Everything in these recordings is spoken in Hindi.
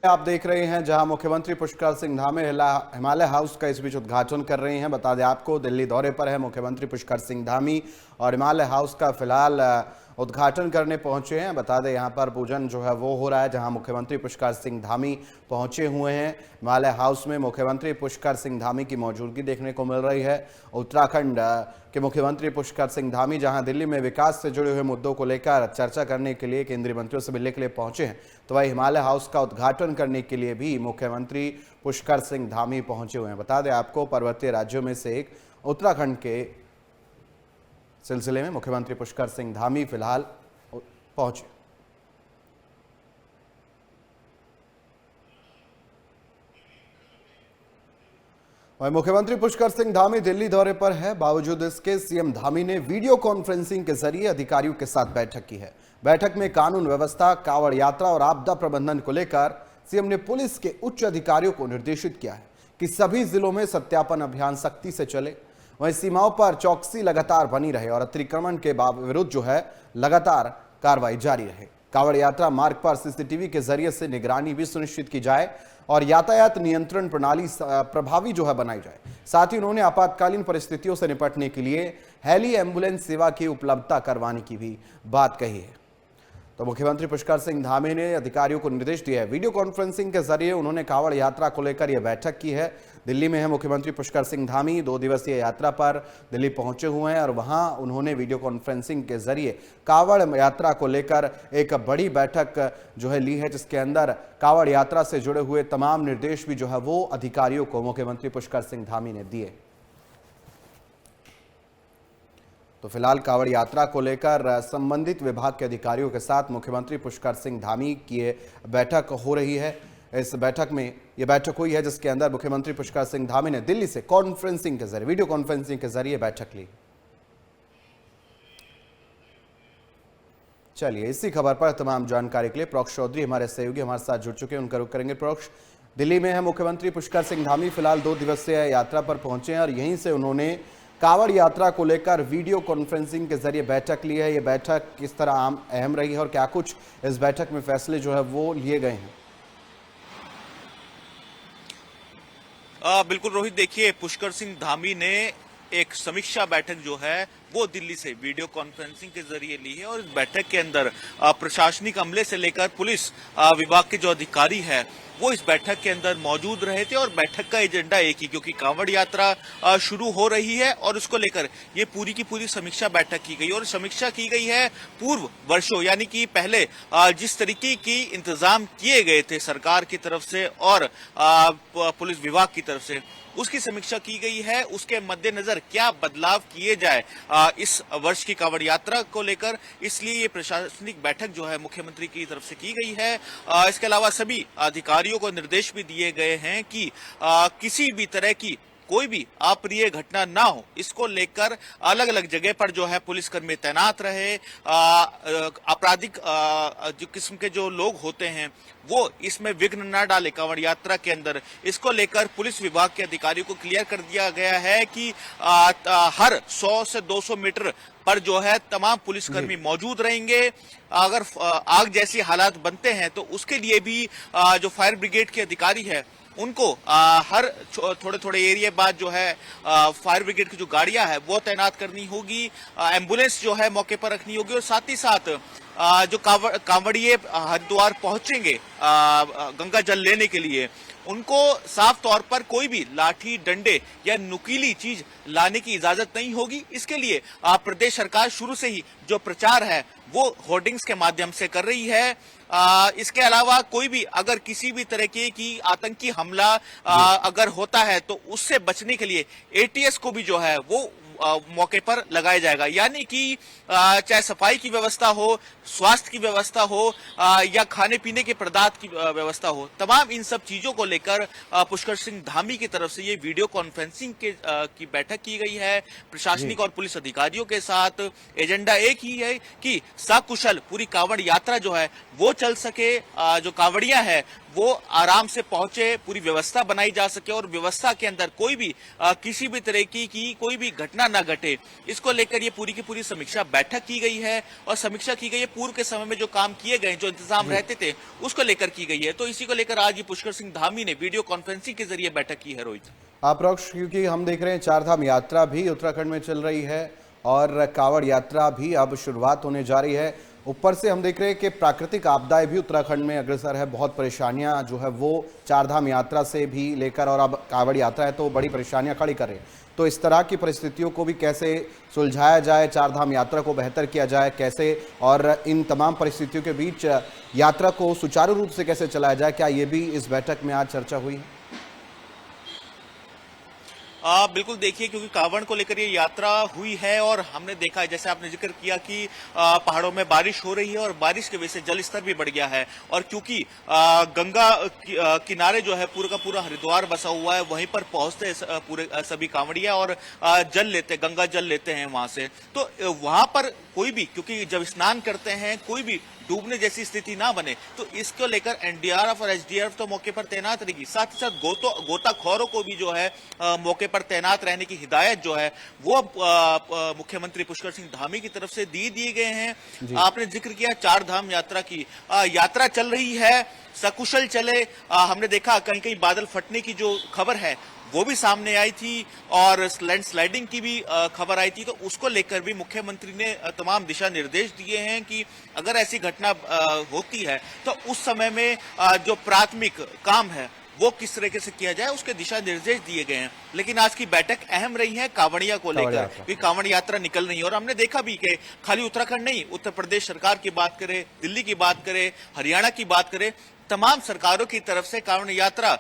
आप देख रहे हैं जहां मुख्यमंत्री पुष्कर सिंह धामी हिमालय हाउस का इस बीच उद्घाटन कर रहे हैं। बता दें आपको, दिल्ली दौरे पर है मुख्यमंत्री पुष्कर सिंह धामी और हिमालय हाउस का फिलहाल उद्घाटन करने पहुंचे हैं। बता दें यहां पर पूजन जो है वो हो रहा है, जहां मुख्यमंत्री पुष्कर सिंह धामी पहुंचे हुए हैं। हिमालय हाउस में मुख्यमंत्री पुष्कर सिंह धामी की मौजूदगी देखने को मिल रही है। उत्तराखंड के मुख्यमंत्री पुष्कर सिंह धामी जहां दिल्ली में विकास से जुड़े हुए मुद्दों को लेकर चर्चा करने के लिए केंद्रीय मंत्रियों से मिलने के लिए पहुंचे हैं, तो वही हिमालय हाउस का उद्घाटन करने के लिए भी मुख्यमंत्री पुष्कर सिंह धामी पहुंचे हुए हैं। बता दें आपको, पर्वतीय राज्यों में से एक उत्तराखंड के सिलसिले में मुख्यमंत्री पुष्कर सिंह धामी फिलहाल पहुंचे। और मुख्यमंत्री पुष्कर सिंह धामी दिल्ली दौरे पर है। बावजूद इसके सीएम धामी ने वीडियो कॉन्फ्रेंसिंग के जरिए अधिकारियों के साथ बैठक की है। बैठक में कानून व्यवस्था, कांवड़ यात्रा और आपदा प्रबंधन को लेकर सीएम ने पुलिस के उच्च अधिकारियों को निर्देशित किया है कि सभी जिलों में सत्यापन अभियान सख्ती से चले। वहीं सीमाओं पर चौकसी लगातार बनी रहे और अतिक्रमण के विरुद्ध जो है लगातार कार्रवाई जारी रहे। कांवड़ यात्रा मार्ग पर सीसीटीवी के जरिए से निगरानी भी सुनिश्चित की जाए और यातायात नियंत्रण प्रणाली प्रभावी जो है बनाई जाए। साथ ही उन्होंने आपातकालीन परिस्थितियों से निपटने के लिए हेली एम्बुलेंस सेवा की उपलब्धता करवाने की भी बात कही है। तो मुख्यमंत्री पुष्कर सिंह धामी ने अधिकारियों को निर्देश दिया है। वीडियो कॉन्फ्रेंसिंग के जरिए उन्होंने कांवड़ यात्रा को लेकर यह बैठक की है। दिल्ली में है मुख्यमंत्री पुष्कर सिंह धामी, 2 दिवसीय यात्रा पर दिल्ली पहुंचे हुए हैं और वहां उन्होंने वीडियो कॉन्फ्रेंसिंग के जरिए कांवड़ यात्रा को लेकर एक बड़ी बैठक जो है ली है, जिसके अंदर कांवड़ यात्रा से जुड़े हुए तमाम निर्देश भी जो है वो अधिकारियों को मुख्यमंत्री पुष्कर सिंह धामी ने दिए। तो फिलहाल कांवड़ यात्रा को लेकर संबंधित विभाग के अधिकारियों के साथ मुख्यमंत्री पुष्कर सिंह धामी की बैठक हो रही है। इस बैठक में यह बैठक हुई है जिसके अंदर मुख्यमंत्री पुष्कर सिंह धामी ने दिल्ली से कॉन्फ्रेंसिंग के जरिए, वीडियो कॉन्फ्रेंसिंग के जरिए बैठक ली। चलिए, इसी खबर पर तमाम जानकारी के लिए प्रोक्ष चौधरी हमारे सहयोगी हमारे साथ जुड़ चुके हैं, उनका रुख करेंगे। प्रोक्ष, दिल्ली में है मुख्यमंत्री पुष्कर सिंह धामी, फिलहाल 2 दिवसीय यात्रा पर पहुंचे हैं और यहीं से उन्होंने कांवड़ यात्रा को लेकर वीडियो कॉन्फ्रेंसिंग के जरिए बैठक ली है। ये बैठक किस तरह अहम रही है और क्या कुछ इस बैठक में फैसले जो है वो लिए गए हैं? बिल्कुल रोहित, देखिए, पुष्कर सिंह धामी ने एक समीक्षा बैठक जो है वो दिल्ली से वीडियो कॉन्फ्रेंसिंग के जरिए ली है और इस बैठक के अंदर प्रशासनिक अमले से लेकर पुलिस विभाग के जो अधिकारी है वो इस बैठक के अंदर मौजूद रहे थे। और बैठक का एजेंडा एक ही, क्योंकि कांवड़ यात्रा शुरू हो रही है और उसको लेकर ये पूरी की पूरी समीक्षा बैठक की गई और समीक्षा की गई है पूर्व वर्षों, यानी कि पहले जिस तरीके की इंतजाम किए गए थे सरकार की तरफ से और पुलिस विभाग की तरफ से, उसकी समीक्षा की गई है। उसके मद्देनजर क्या बदलाव किए जाए इस वर्ष की कांवड़ यात्रा को लेकर, इसलिए ये प्रशासनिक बैठक जो है मुख्यमंत्री की तरफ से की गई है। इसके अलावा सभी अधिकारियों को निर्देश भी दिए गए हैं कि किसी भी तरह की कोई भी अप्रिय घटना ना हो, इसको लेकर अलग अलग जगह पर जो है पुलिसकर्मी तैनात रहे। आपराधिक जो किस्म के जो लोग होते हैं वो इसमें विघ्न न डाले कांवड़ यात्रा के अंदर, इसको लेकर पुलिस विभाग के अधिकारियों को क्लियर कर दिया गया है कि हर 100 से 200 मीटर पर जो है तमाम पुलिसकर्मी मौजूद रहेंगे। अगर आग जैसी हालात बनते हैं तो उसके लिए भी जो फायर ब्रिगेड के अधिकारी है उनको हर थोड़े थोड़े एरिया बाद जो है फायर ब्रिगेड की जो गाड़ियां है वो तैनात करनी होगी, एम्बुलेंस जो है मौके पर रखनी होगी और साथ ही साथ जो कांवड़िए हरिद्वार पहुंचेंगे गंगा जल लेने के लिए, उनको साफ तौर पर कोई भी लाठी, डंडे या नुकीली चीज लाने की इजाजत नहीं होगी। इसके लिए प्रदेश सरकार शुरू से ही जो प्रचार है वो होर्डिंग्स के माध्यम से कर रही है। इसके अलावा कोई भी अगर किसी भी तरह की आतंकी हमला अगर होता है तो उससे बचने के लिए एटीएस को भी जो है वो मौके पर लगाया जाएगा, यानी कि चाहे सफाई की व्यवस्था हो, स्वास्थ्य की व्यवस्था हो या खाने पीने के पदार्थ की व्यवस्था हो, तमाम इन सब चीजों को लेकर पुष्कर सिंह धामी की तरफ से ये वीडियो कॉन्फ्रेंसिंग की बैठक की गई है प्रशासनिक और पुलिस अधिकारियों के साथ। एजेंडा एक ही है कि सकुशल पूरी कांवड़ यात्रा जो है वो चल सके, जो कांवड़ियां है वो आराम से पहुंचे, पूरी व्यवस्था बनाई जा सके और व्यवस्था के अंदर कोई भी किसी भी तरह की कोई भी घटना घटना ना घटे, इसको लेकर ये पूरी की पूरी समीक्षा बैठक की गई है और समीक्षा की गई है पूर्व के समय में जो काम किए गए, जो इंतजाम रहते थे, उसको लेकर की गई है। तो इसी को लेकर आज ये पुष्कर सिंह धामी ने वीडियो कॉन्फ्रेंसिंग के जरिए बैठक की है। रोहित, अप्रोक्ष, क्योंकि हम देख रहे हैं चारधाम यात्रा भी उत्तराखंड में चल रही है और कांवड़ यात्रा भी अब शुरुआत होने जा रही है। ऊपर से हम देख रहे हैं कि प्राकृतिक आपदाएं भी उत्तराखंड में अग्रसर है। बहुत परेशानियां जो है वो चारधाम यात्रा से भी लेकर और अब कांवड़ यात्रा है तो बड़ी परेशानियां खड़ी कर रही है। तो इस तरह की परिस्थितियों को भी कैसे सुलझाया जाए, चारधाम यात्रा को बेहतर किया जाए कैसे, और इन तमाम परिस्थितियों के बीच यात्रा को सुचारू रूप से कैसे चलाया जाए, क्या ये भी इस बैठक में आज चर्चा हुई है? बिल्कुल, देखिए, क्योंकि कांवड़ को लेकर ये यात्रा हुई है और हमने देखा है, जैसे आपने जिक्र किया कि पहाड़ों में बारिश हो रही है और बारिश की वजह से जल स्तर भी बढ़ गया है। और क्योंकि गंगा किनारे जो है पूरा का पूरा हरिद्वार बसा हुआ है, वहीं पर पहुंचते पूरे सभी कांवड़िया और जल लेते, गंगा जल लेते हैं वहां से। तो वहां पर कोई भी, क्योंकि जब स्नान करते हैं कोई भी डूबने जैसी स्थिति ना बने, तो इसको लेकर एनडीआरएफ और एसडीआरएफ तो मौके पर तैनात रहेगी। साथ ही साथ गोताखोरों को भी जो है मौके पर तैनात रहने की हिदायत जो है वो मुख्यमंत्री पुष्कर सिंह धामी की तरफ से दिए गए हैं। आपने जिक्र किया चार धाम यात्रा की, यात्रा चल रही है, सकुशल चले। हमने देखा कहीं कहीं बादल फटने की जो खबर है वो भी सामने आई थी और लैंडस्लाइडिंग की भी खबर आई थी। तो उसको लेकर भी मुख्यमंत्री ने तमाम दिशा निर्देश दिए हैं कि अगर ऐसी घटना होती है तो उस समय में जो प्राथमिक काम है वो किस तरीके से किया जाए, उसके दिशा निर्देश दिए गए हैं। लेकिन आज की बैठक अहम रही है कांवड़िया को लेकर, क्योंकि कांवड़ यात्रा निकल रही है। और हमने देखा भी कि खाली उत्तराखंड नहीं, उत्तर प्रदेश सरकार की बात करें, दिल्ली की बात करें, हरियाणा की बात करें, तमाम सरकारों की तरफ से कांवड़ यात्रा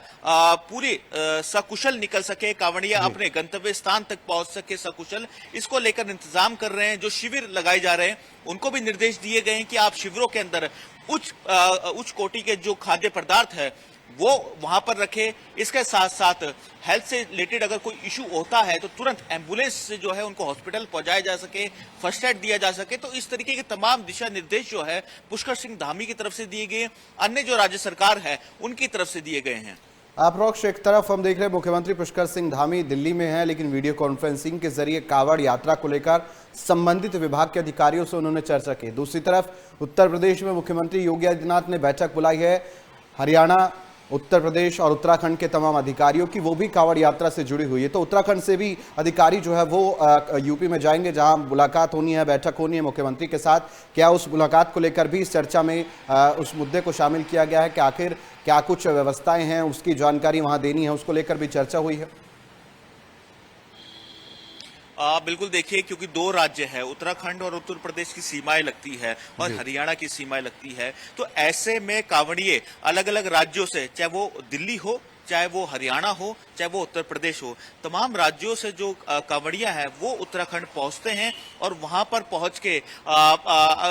पूरी सकुशल निकल सके, कांवड़िया अपने गंतव्य स्थान तक पहुंच सके सकुशल, इसको लेकर इंतजाम कर रहे हैं। जो शिविर लगाए जा रहे हैं उनको भी निर्देश दिए गए हैं कि आप शिविरों के अंदर उच्च कोटि के जो खाद्य पदार्थ है वो वहां पर रखे। इसके साथ साथ हेल्थ से रिलेटेड अगर कोई इशू होता है तो तुरंत एम्बुलेंस से जो है उनको हॉस्पिटल पहुंचाया जा सके, फर्स्ट एड दिया जा सके। तो इस तरीके के तमाम दिशा निर्देश जो है पुष्कर सिंह धामी की तरफ से दिए गए, अन्य जो राज्य सरकार है उनकी तरफ से दिए गए हैं। अप्रोक्ष, एक तरफ हम देख रहे हैं मुख्यमंत्री पुष्कर सिंह धामी दिल्ली में हैं, लेकिन वीडियो कॉन्फ्रेंसिंग के जरिए कांवड़ यात्रा को लेकर संबंधित विभाग के अधिकारियों से उन्होंने चर्चा की। दूसरी तरफ उत्तर प्रदेश में मुख्यमंत्री योगी आदित्यनाथ ने बैठक बुलाई है। हरियाणा, उत्तर प्रदेश और उत्तराखंड के तमाम अधिकारियों की, वो भी कांवड़ यात्रा से जुड़ी हुई है। तो उत्तराखंड से भी अधिकारी जो है वो यूपी में जाएंगे जहां मुलाकात होनी है, बैठक होनी है मुख्यमंत्री के साथ। क्या उस मुलाकात को लेकर भी इस चर्चा में उस मुद्दे को शामिल किया गया है कि आखिर क्या कुछ व्यवस्थाएं हैं, उसकी जानकारी वहां देनी है, उसको लेकर भी चर्चा हुई है? बिल्कुल, देखिए, क्योंकि दो राज्य है, उत्तराखंड और उत्तर प्रदेश की सीमाएं लगती है और हरियाणा की सीमाएं लगती है। तो ऐसे में कांवड़िए अलग अलग राज्यों से, चाहे वो दिल्ली हो, चाहे वो हरियाणा हो, चाहे वो उत्तर प्रदेश हो, तमाम राज्यों से जो कांवड़िया है वो उत्तराखंड पहुंचते हैं और वहां पर पहुंच के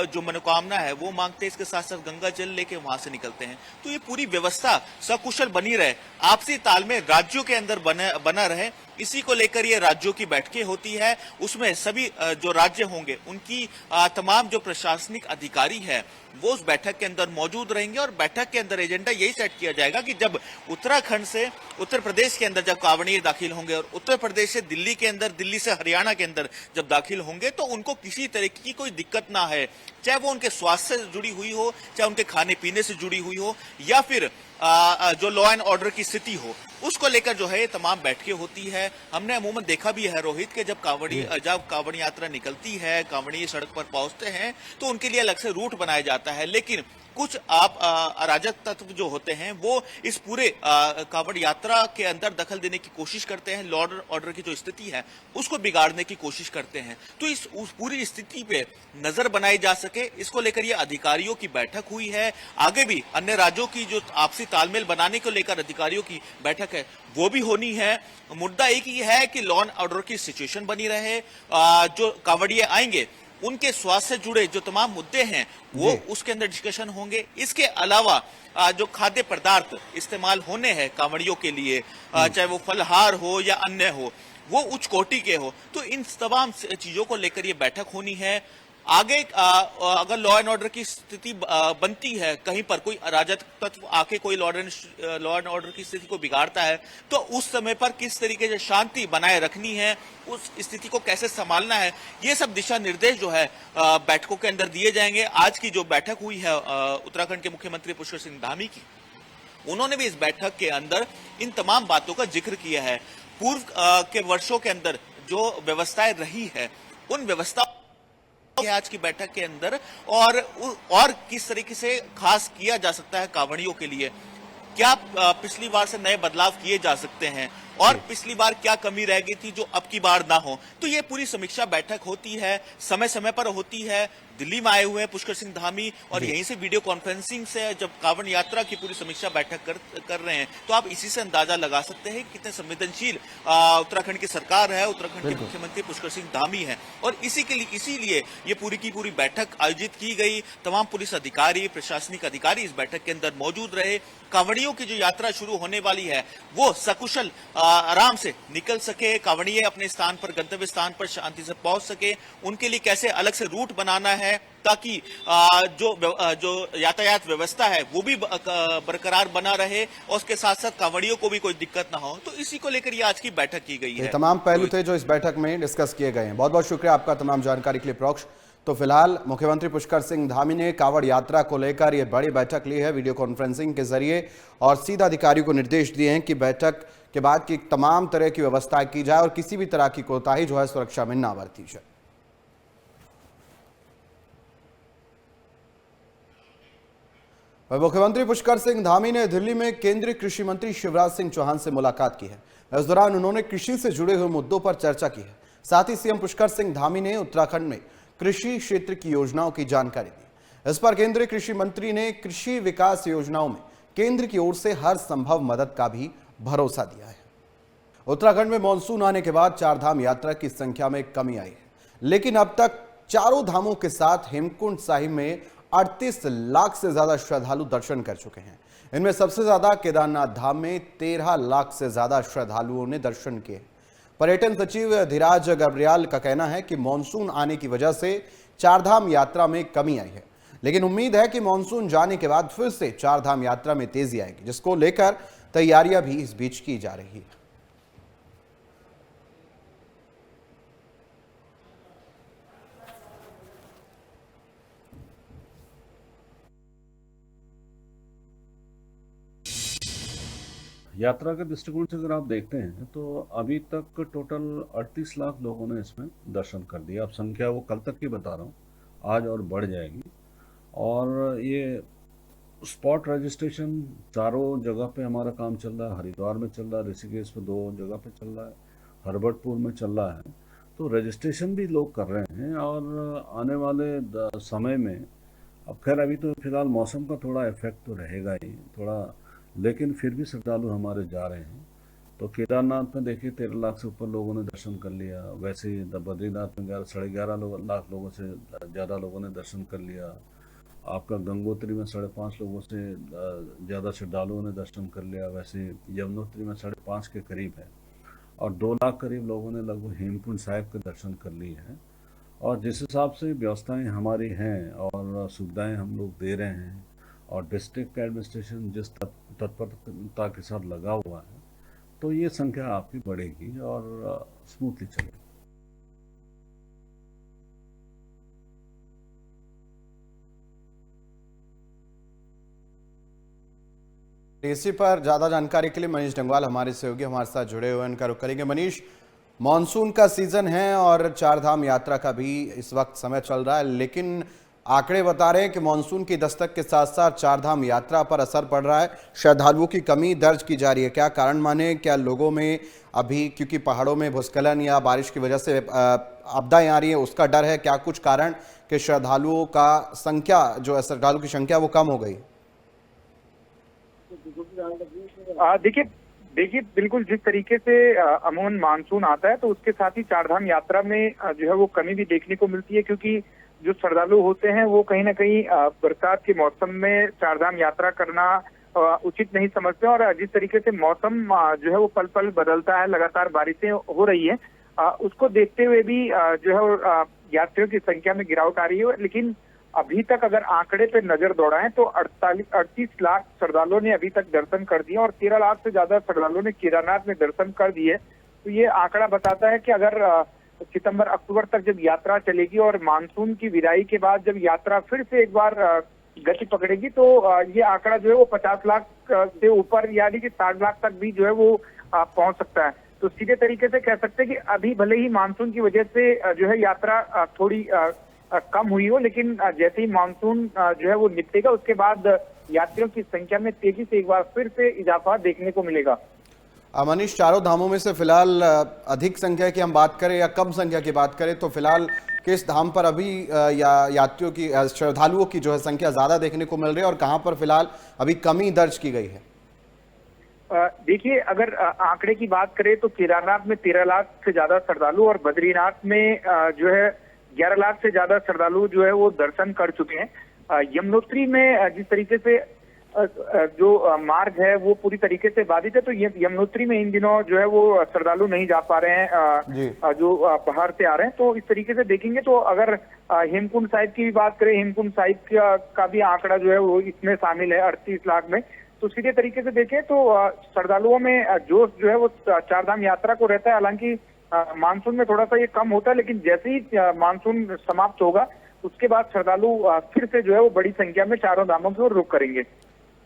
जो मनोकामना है वो मांगते हैं। इसके साथ साथ गंगा जल लेके वहां से निकलते हैं। तो ये पूरी व्यवस्था सकुशल बनी रहे, आपसी तालमेल राज्यों के अंदर बना रहे, इसी को लेकर ये राज्यों की बैठकें होती है। उसमें सभी जो राज्य होंगे उनकी तमाम जो प्रशासनिक अधिकारी है वो उस बैठक के अंदर मौजूद रहेंगे और बैठक के अंदर एजेंडा यही सेट किया जाएगा कि जब उत्तराखंड से उत्तर प्रदेश के अंदर जब कांवड़िए दाखिल होंगे और उत्तर प्रदेश से दिल्ली के अंदर, दिल्ली से हरियाणा के अंदर जब दाखिल होंगे तो उनको किसी तरीके की कोई दिक्कत ना है, चाहे वो उनके स्वास्थ्य से जुड़ी हुई हो, चाहे उनके खाने पीने से जुड़ी हुई हो, या फिर जो लॉ एंड ऑर्डर की स्थिति हो, उसको लेकर जो है ये तमाम बैठकें होती है। हमने अमूमन देखा भी है रोहित के जब कांवड़ यात्रा निकलती है, कांवड़िए सड़क पर पहुंचते हैं तो उनके लिए अलग से रूट बनाया जाता है। लेकिन कुछ अराजक तत्व जो होते हैं वो इस पूरे कांवड़ यात्रा के अंदर दखल देने की कोशिश करते हैं, लॉ ऑर्डर की जो स्थिति है उसको बिगाड़ने की कोशिश करते हैं। तो उस पूरी स्थिति पे नजर बनाई जा सके, इसको लेकर ये अधिकारियों की बैठक हुई है। आगे भी अन्य राज्यों की जो आपसी तालमेल बनाने को लेकर अधिकारियों की बैठक है वो भी होनी है। मुद्दा एक ही है कि लॉ एंड ऑर्डर की सिचुएशन बनी रहे, जो कांवड़िए आएंगे उनके स्वास्थ्य से जुड़े जो तमाम मुद्दे हैं वो उसके अंदर डिस्कशन होंगे। इसके अलावा जो खाद्य पदार्थ इस्तेमाल होने हैं कांवड़ियों के लिए, चाहे वो फलहार हो या अन्य हो, वो उच्च कोटि के हो, तो इन तमाम चीजों को लेकर ये बैठक होनी है। आगे अगर लॉ एंड ऑर्डर की स्थिति बनती है, कहीं पर कोई अराजक तत्व आके कोई लॉ एंड ऑर्डर की स्थिति को बिगाड़ता है, तो उस समय पर किस तरीके से शांति बनाए रखनी है, उस स्थिति को कैसे संभालना है, ये सब दिशा निर्देश जो है बैठकों के अंदर दिए जाएंगे। आज की जो बैठक हुई है उत्तराखंड के मुख्यमंत्री पुष्कर सिंह धामी की, उन्होंने भी इस बैठक के अंदर इन तमाम बातों का जिक्र किया है। पूर्व के वर्षों के अंदर जो व्यवस्थाएं रही है, उन व्यवस्थाओं आज की बैठक के अंदर और किस तरीके से खास किया जा सकता है कांवड़ियों के लिए, क्या पिछली बार से नए बदलाव किए जा सकते हैं और पिछली बार क्या कमी रह गई थी जो अब की बार ना हो। तो ये पूरी समीक्षा बैठक होती है, समय समय पर होती है। दिल्ली में आए हुए हैं पुष्कर सिंह धामी और यहीं से वीडियो कॉन्फ्रेंसिंग से जब कांवड़ यात्रा की पूरी समीक्षा बैठक कर रहे हैं, तो आप इसी से अंदाजा लगा सकते हैं कितने संवेदनशील उत्तराखंड की सरकार है, उत्तराखंड के मुख्यमंत्री पुष्कर सिंह धामी है। और इसीलिए ये पूरी की पूरी बैठक आयोजित की गई। तमाम पुलिस अधिकारी, प्रशासनिक अधिकारी इस बैठक के अंदर मौजूद रहे। कांवड़ियों की जो यात्रा शुरू होने वाली है वो सकुशल आराम से निकल सके, कांवड़िये अपने स्थान पर, गंतव्य स्थान पर शांति से पहुंच सके। उनके लिए कैसे अलग से रूट बनाना है ताकि जो यातायात व्यवस्था है वो भी बरकरार बना रहे और उसके साथ साथ कांवड़ियों को भी कोई दिक्कत ना हो। तो इसी को लेकर ये आज की बैठक की गई है। तमाम पहलू थे जो इस बैठक में डिस्कस किए गए हैं। बहुत बहुत शुक्रिया आपका तमाम जानकारी के लिए प्रोक्ष। तो फिलहाल मुख्यमंत्री पुष्कर सिंह धामी ने कांवड़ यात्रा को लेकर यह बड़ी बैठक ली है वीडियो कॉन्फ्रेंसिंग के जरिए और सीधा अधिकारियों को निर्देश दिए हैं कि बैठक के बाद की तमाम तरह की व्यवस्था की जाए और किसी भी तरह की कोताही जो है सुरक्षा में ना बरती जाए। मुख्यमंत्री पुष्कर सिंह धामी ने दिल्ली में केंद्रीय कृषि मंत्री शिवराज सिंह चौहान से मुलाकात की है। इस दौरान उन्होंने कृषि से जुड़े हुए मुद्दों पर चर्चा की है। साथ ही सीएम पुष्कर सिंह धामी ने उत्तराखंड में कृषि क्षेत्र की योजनाओं की जानकारी दी। इस पर केंद्रीय कृषि मंत्री ने कृषि विकास योजनाओं में केंद्र की ओर से हर संभव मदद का भी भरोसा दिया है। उत्तराखंड में मानसून आने के बाद चारधाम यात्रा की संख्या में कमी आई है, लेकिन अब तक चारों धामों के साथ हेमकुंड साहिब में 38 लाख से ज्यादा श्रद्धालु दर्शन कर चुके हैं। इनमें सबसे ज्यादा केदारनाथ धाम में 13 लाख से ज्यादा श्रद्धालुओं ने दर्शन किए। पर्यटन सचिव धीराज गर्ब्याल का कहना है कि मानसून आने की वजह से चारधाम यात्रा में कमी आई है, लेकिन उम्मीद है कि मानसून जाने के बाद फिर से चारधाम यात्रा में तेजी आएगी, जिसको लेकर तैयारियां भी इस बीच की जा रही है। यात्रा के दृष्टिकोण से अगर आप देखते हैं तो अभी तक टोटल 38 लाख लोगों ने इसमें दर्शन कर दिया। अब संख्या वो कल तक की बता रहा हूँ, आज और बढ़ जाएगी। और ये स्पॉट रजिस्ट्रेशन चारों जगह पे हमारा काम चल रहा है। हरिद्वार में चल रहा है, ऋषिकेश पे 2 जगह पे चल रहा है, हरबटपुर में चल रहा है। तो रजिस्ट्रेशन भी लोग कर रहे हैं और आने वाले समय में, अब खैर अभी तो फिलहाल मौसम का थोड़ा इफेक्ट तो रहेगा ही थोड़ा, लेकिन फिर भी श्रद्धालु हमारे जा रहे हैं। तो केदारनाथ में देखिए 13 लाख से ऊपर लोगों ने दर्शन कर लिया। वैसे ही बद्रीनाथ में 11.5 लाख लोगों से ज़्यादा लोगों ने दर्शन कर लिया। आपका गंगोत्री में 5.5 लोगों से ज़्यादा श्रद्धालुओं ने दर्शन कर लिया। वैसे यमुनोत्री में 5.5 के करीब है और 2 लाख करीब लोगों ने लगभग हेमकुंड साहिब के दर्शन कर लिए हैं। और जिस हिसाब से व्यवस्थाएं हमारी हैं और सुविधाएं हम लोग दे रहे हैं और डिस्ट्रिक्ट एडमिनिस्ट्रेशन जिस तत्परता के साथ लगा हुआ है, तो ये संख्या आपकी बढ़ेगी और स्मूथली चलेगी। इसी पर ज्यादा जानकारी के लिए मनीष डंगवाल हमारे सहयोगी हमारे साथ जुड़े हुए, उनका रुख करेंगे। मनीष, मानसून का सीजन है और चारधाम यात्रा का भी इस वक्त समय चल रहा है, लेकिन आंकड़े बता रहे हैं कि मानसून की दस्तक के साथ साथ चारधाम यात्रा पर असर पड़ रहा है। श्रद्धालुओं की कमी दर्ज की जा रही है। क्या कारण माने? क्या लोगों में अभी क्योंकि पहाड़ों में भूस्खलन या बारिश की वजह से आपदाएं आ रही है, उसका डर है? क्या कुछ कारण कि श्रद्धालुओं का संख्या जो है, श्रद्धालुओं की संख्या वो कम हो गई? देखिए बिल्कुल जिस तरीके से अमूमन मानसून आता है तो उसके साथ ही चारधाम यात्रा में जो है वो कमी भी देखने को मिलती है, क्योंकि जो श्रद्धालु होते हैं वो कहीं ना कहीं बरसात के मौसम में चारधाम यात्रा करना उचित नहीं समझते। और जिस तरीके से मौसम जो है वो पल पल बदलता है, लगातार बारिशें हो रही है, उसको देखते हुए भी जो है यात्रियों की संख्या में गिरावट आ रही है, लेकिन अभी तक अगर आंकड़े पे नजर दौड़ाएं तो 38 लाख श्रद्धालुओं ने अभी तक दर्शन कर दिए और 13 लाख से ज्यादा श्रद्धालुओं ने केदारनाथ में दर्शन कर दिए। तो ये आंकड़ा बताता है कि अगर सितंबर अक्टूबर तक जब यात्रा चलेगी और मानसून की विदाई के बाद जब यात्रा फिर से एक बार गति पकड़ेगी तो ये आंकड़ा जो है वो 50 लाख से ऊपर यानी कि 60 लाख तक भी जो है वो पहुंच सकता है। तो सीधे तरीके से कह सकते हैं कि अभी भले ही मानसून की वजह से जो है यात्रा थोड़ी कम हुई हो, लेकिन जैसे ही मानसून जो है वो निपटेगा उसके बाद यात्रियों की संख्या में तेजी से एक बार फिर से इजाफा देखने को मिलेगा। मनीष, चारों धामों में से फिलहाल अधिक संख्या की हम बात करें या कम संख्या की बात करें तो फिलहाल किस धाम पर अभी यात्रियों की श्रद्धालुओं की जो है संख्या ज्यादा देखने को मिल रही है और कहां पर फिलहाल अभी कमी दर्ज की गई है? देखिए, अगर आंकड़े की बात करें तो केदारनाथ में 13 लाख से ज्यादा श्रद्धालु और बद्रीनाथ में जो है 11 लाख से ज्यादा श्रद्धालु जो है वो दर्शन कर चुके हैं। यमुनोत्री में जिस तरीके से जो मार्ग है वो पूरी तरीके से बाधित है, तो यमुनोत्री में इन दिनों जो है वो श्रद्धालु नहीं जा पा रहे हैं जो बाहर से आ रहे हैं। तो इस तरीके से देखेंगे तो अगर हेमकुंड साहिब की भी बात करें, हेमकुंड साहिब का भी आंकड़ा जो है वो इसमें शामिल है 38 लाख में। तो सीधे तरीके से देखें तो श्रद्धालुओं में जोश जो है वो चारधाम यात्रा को रहता है। हालांकि मानसून में थोड़ा सा ये कम होता है, लेकिन जैसे ही मानसून समाप्त होगा उसके बाद श्रद्धालु फिर से जो है वो बड़ी संख्या में चारों धामों की ओर रुख करेंगे।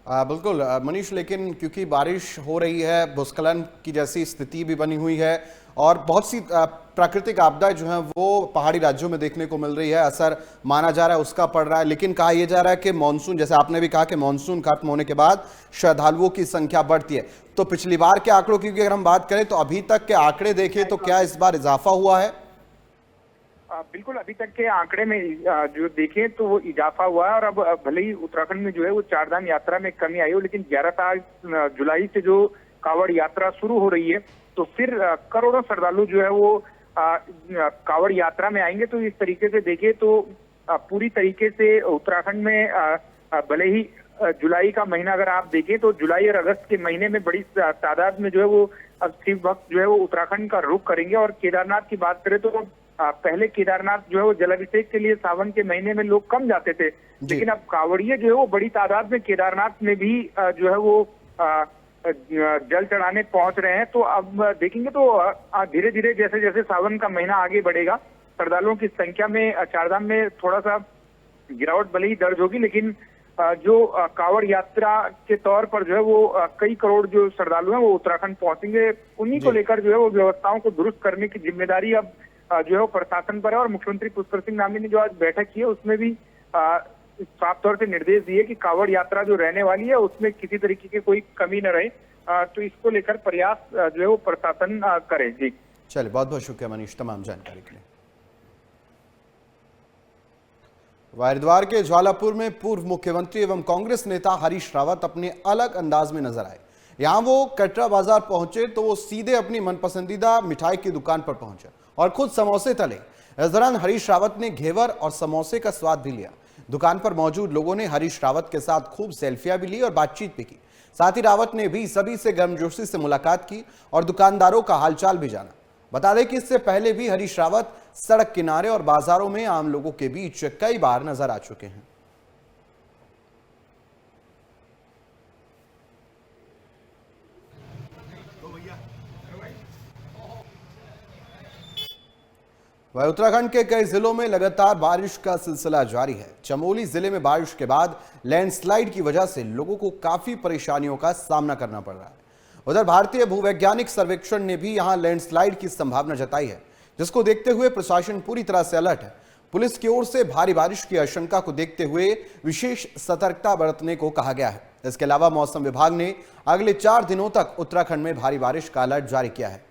बिल्कुल मनीष, लेकिन क्योंकि बारिश हो रही है, भूस्खलन की जैसी स्थिति भी बनी हुई है और बहुत सी प्राकृतिक आपदाएं जो हैं वो पहाड़ी राज्यों में देखने को मिल रही है, असर माना जा रहा है उसका पड़ रहा है, लेकिन कहा यह जा रहा है कि मानसून, जैसे आपने भी कहा कि मानसून खत्म होने के बाद श्रद्धालुओं की संख्या बढ़ती है। तो पिछली बार के आंकड़ों की अगर हम बात करें तो अभी तक के आंकड़े देखें तो क्या इस बार इजाफा हुआ है? बिल्कुल, अभी तक के आंकड़े में जो देखें तो वो इजाफा हुआ है और अब भले ही उत्तराखंड में जो है वो चारधाम यात्रा में कमी आई हो, लेकिन 11 जुलाई से जो कांवड़ यात्रा शुरू हो रही है तो फिर करोड़ों श्रद्धालु जो है वो कांवड़ यात्रा में आएंगे। तो इस तरीके से देखें तो पूरी तरीके से उत्तराखंड में भले ही जुलाई का महीना अगर आप देखें तो जुलाई और अगस्त के महीने में बड़ी तादाद में जो है वो अब शिव भक्त जो है वो उत्तराखंड का रुख करेंगे। और केदारनाथ की बात करें तो पहले केदारनाथ जो है वो जलाभिषेक के लिए सावन के महीने में लोग कम जाते थे, लेकिन अब कांवड़िये जो है वो बड़ी तादाद में केदारनाथ में भी जो है वो जल चढ़ाने पहुंच रहे हैं। तो अब देखेंगे तो धीरे धीरे जैसे जैसे सावन का महीना आगे बढ़ेगा श्रद्धालुओं की संख्या में चारधाम में थोड़ा सा गिरावट भले ही दर्ज होगी, लेकिन जो कांवड़ यात्रा के तौर पर जो है वो कई करोड़ जो श्रद्धालु हैं वो उत्तराखंड पहुंचेंगे। उन्हीं को लेकर जो है वो व्यवस्थाओं को दुरुस्त करने की जिम्मेदारी अब जो है वो प्रशासन पर है। और मुख्यमंत्री पुष्कर सिंह धामी ने जो आज बैठक की है उसमें भी साफ तौर से निर्देश दिए कि कांवड़ यात्रा जो रहने वाली है उसमें किसी तरीके की कोई कमी न रहे। तो इसको लेकर प्रयास जो है वो प्रशासन करे। जी चलिए, बहुत बहुत शुक्रिया मनीष तमाम जानकारी के लिए। हरिद्वार के ज्वालापुर में पूर्व मुख्यमंत्री एवं कांग्रेस नेता हरीश रावत अपने अलग अंदाज में नजर आए। यहां वो कटरा बाजार पहुंचे तो वो सीधे अपनी मनपसंदीदा मिठाई की दुकान पर पहुंचे और खुद समोसे तले। इस दौरान हरीश रावत ने घेवर और समोसे का स्वाद भी लिया। दुकान पर मौजूद लोगों ने हरीश रावत के साथ खूब सेल्फियां भी ली और बातचीत भी की। साथ ही रावत ने भी सभी से गर्मजोशी से मुलाकात की और दुकानदारों का हालचाल भी जाना। बता दें कि इससे पहले भी हरीश रावत सड़क किनारे और बाजारों में आम लोगों के बीच कई बार नजर आ चुके हैं। वह उत्तराखंड के कई जिलों में लगातार बारिश का सिलसिला जारी है। चमोली जिले में बारिश के बाद लैंडस्लाइड की वजह से लोगों को काफी परेशानियों का सामना करना पड़ रहा है। उधर भारतीय भूवैज्ञानिक सर्वेक्षण ने भी यहां लैंडस्लाइड की संभावना जताई है, जिसको देखते हुए प्रशासन पूरी तरह से अलर्ट है। पुलिस की ओर से भारी बारिश की आशंका को देखते हुए विशेष सतर्कता बरतने को कहा गया है। इसके अलावा मौसम विभाग ने अगले 4 दिनों तक उत्तराखंड में भारी बारिश का अलर्ट जारी किया है।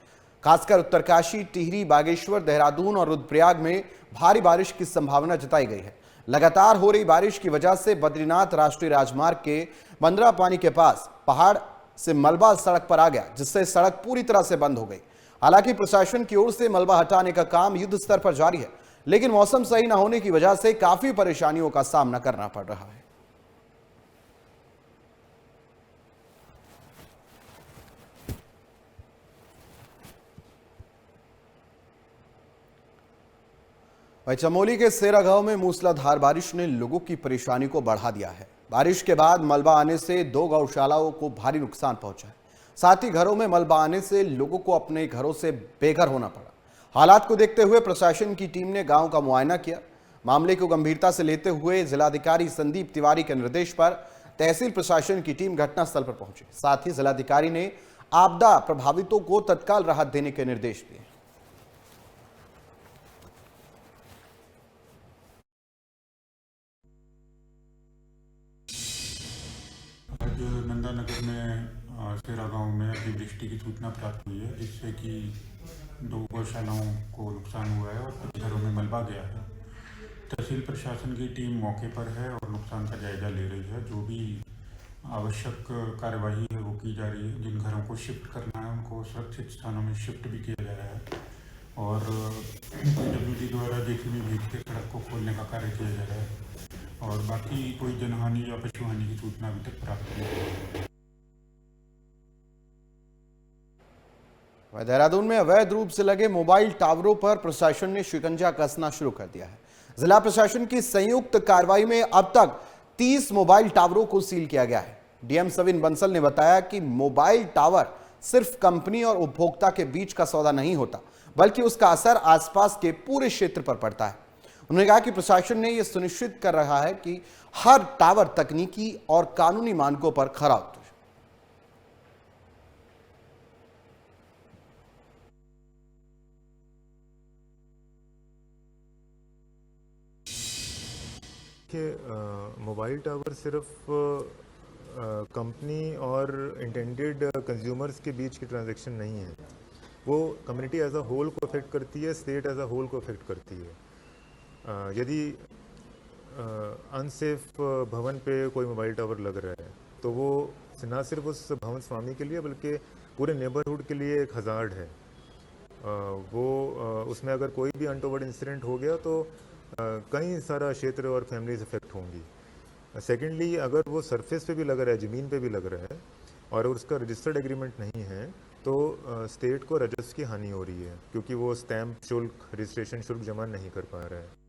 खासकर उत्तरकाशी, टिहरी, बागेश्वर, देहरादून और रुद्रप्रयाग में भारी बारिश की संभावना जताई गई है। लगातार हो रही बारिश की वजह से बद्रीनाथ राष्ट्रीय राजमार्ग के बंदरापानी के पास पहाड़ से मलबा सड़क पर आ गया, जिससे सड़क पूरी तरह से बंद हो गई। हालांकि प्रशासन की ओर से मलबा हटाने का काम युद्ध स्तर पर जारी है, लेकिन मौसम सही न होने की वजह से काफी परेशानियों का सामना करना पड़ रहा है। वहीं चमोली के सेरा गांव में मूसलाधार बारिश ने लोगों की परेशानी को बढ़ा दिया है। बारिश के बाद मलबा आने से 2 गौशालाओं को भारी नुकसान पहुंचा है। साथ ही घरों में मलबा आने से लोगों को अपने घरों से बेघर होना पड़ा। हालात को देखते हुए प्रशासन की टीम ने गांव का मुआयना किया। मामले को गंभीरता से लेते हुए जिलाधिकारी संदीप तिवारी के निर्देश पर तहसील प्रशासन की टीम घटनास्थल पर पहुंची। साथ ही जिलाधिकारी ने आपदा प्रभावितों को तत्काल राहत देने के निर्देश दिए। आज नंदानगर में सेरा गांव में अतिवृष्टि की सूचना प्राप्त हुई है, जिससे कि 2 गौशालाओं को नुकसान हुआ है और कुछ घरों में मलबा गया है। तहसील प्रशासन की टीम मौके पर है और नुकसान का जायजा ले रही है। जो भी आवश्यक कार्यवाही है वो की जा रही है। जिन घरों को शिफ्ट करना है उनको सुरक्षित स्थानों में शिफ्ट भी किया जा रहा है और PWD द्वारा JCB भेज के सड़क को खोलने का कार्य किया जा रहा है और बाकी कोई जनहानि या पशुहानि की सूचना अभी तक प्राप्त नहीं हुई है। देहरादून में अवैध रूप से लगे मोबाइल टावरों पर प्रशासन ने शिकंजा कसना शुरू कर दिया है। जिला प्रशासन की संयुक्त कार्रवाई में अब तक 30 मोबाइल टावरों को सील किया गया है। डीएम सविन बंसल ने बताया कि मोबाइल टावर सिर्फ कंपनी और उपभोक्ता के बीच का सौदा नहीं होता, बल्कि उसका असर आसपास के पूरे क्षेत्र पर पड़ता है। उन्होंने कहा कि प्रशासन ने यह सुनिश्चित कर रहा है कि हर टावर तकनीकी और कानूनी मानकों पर खरा उतरे। मोबाइल टावर सिर्फ कंपनी और इंटेंडेड कंज्यूमर्स के बीच की ट्रांजैक्शन नहीं है, वो कम्युनिटी एज अ होल को अफेक्ट करती है, स्टेट एज अ होल को अफेक्ट करती है। यदि अनसेफ भवन पे कोई मोबाइल टावर लग रहा है तो वो न सिर्फ उस भवन स्वामी के लिए बल्कि पूरे नेबरहुड के लिए एक हज़ार्ड है। उसमें अगर कोई भी अनटोवर्ड इंसिडेंट हो गया तो कई सारा क्षेत्र और फैमिलीज इफेक्ट होंगी। सेकेंडली, अगर वो सरफेस पे भी लग रहा है, ज़मीन पे भी लग रहा है और उसका रजिस्टर्ड एग्रीमेंट नहीं है तो स्टेट को राजस्व की हानि हो रही है, क्योंकि वो स्टैंप शुल्क, रजिस्ट्रेशन शुल्क जमा नहीं कर पा रहा है।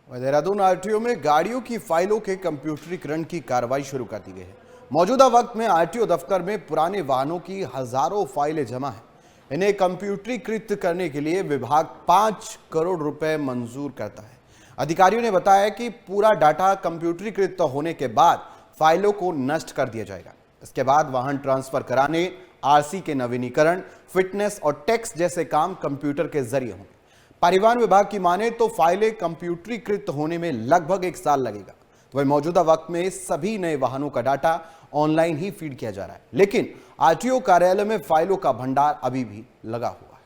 देहरादून आरटीओ में गाड़ियों की फाइलों के कंप्यूटरीकरण की कार्रवाई शुरू कर दी गई है। मौजूदा वक्त में आरटीओ दफ्तर में पुराने वाहनों की हजारों फाइलें जमा हैं। इन्हें कंप्यूटरीकृत करने के लिए विभाग 5 करोड़ रुपए मंजूर करता है। अधिकारियों ने बताया कि पूरा डाटा कंप्यूटरीकृत होने के बाद फाइलों को नष्ट कर दिया जाएगा। इसके बाद वाहन ट्रांसफर कराने, आरसी के नवीनीकरण, फिटनेस और टैक्स जैसे काम कंप्यूटर के जरिए होंगे। परिवहन विभाग की माने तो फाइलें कंप्यूटरीकृत होने में लगभग 1 साल लगेगा। वही मौजूदा वक्त में सभी नए वाहनों का डाटा ऑनलाइन ही फीड किया जा रहा है, लेकिन आरटीओ कार्यालय में फाइलों का भंडार अभी भी लगा हुआ है।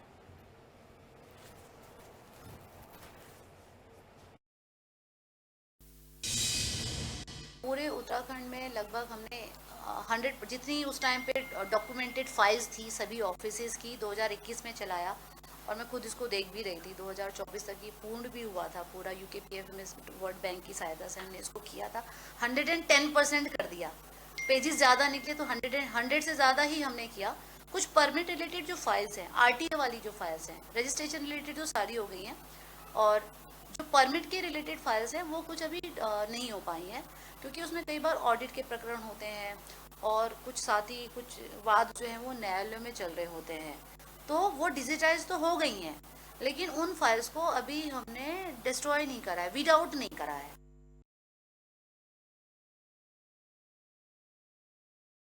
पूरे उत्तराखंड में लगभग हमने 100 जितनी उस टाइम पे डॉक्यूमेंटेड फाइल्स थी सभी ऑफिसेज की 2021 में चलाया और मैं खुद इसको देख भी रही थी। 2024 तक ये पूर्ण भी हुआ था पूरा। UKPFMS वर्ल्ड बैंक की सहायता से हमने इसको किया था। 110% कर दिया। पेजेस ज़्यादा निकले तो 100 से ज़्यादा ही हमने किया। कुछ परमिट रिलेटेड जो फाइल्स हैं, RTA वाली जो फाइल्स हैं, रजिस्ट्रेशन रिलेटेड जो सारी हो गई हैं और जो परमिट के रिलेटेड फाइल्स हैं वो कुछ अभी नहीं हो पाई हैं, क्योंकि उसमें कई बार ऑडिट के प्रकरण होते हैं और कुछ साथ ही कुछ वाद जो है वो न्यायालय में चल रहे होते हैं, तो वो डिजिटाइज तो हो गई हैं, लेकिन उन फाइल्स को अभी हमने डिस्ट्रॉय नहीं करा है, वीड आउट नहीं करा है।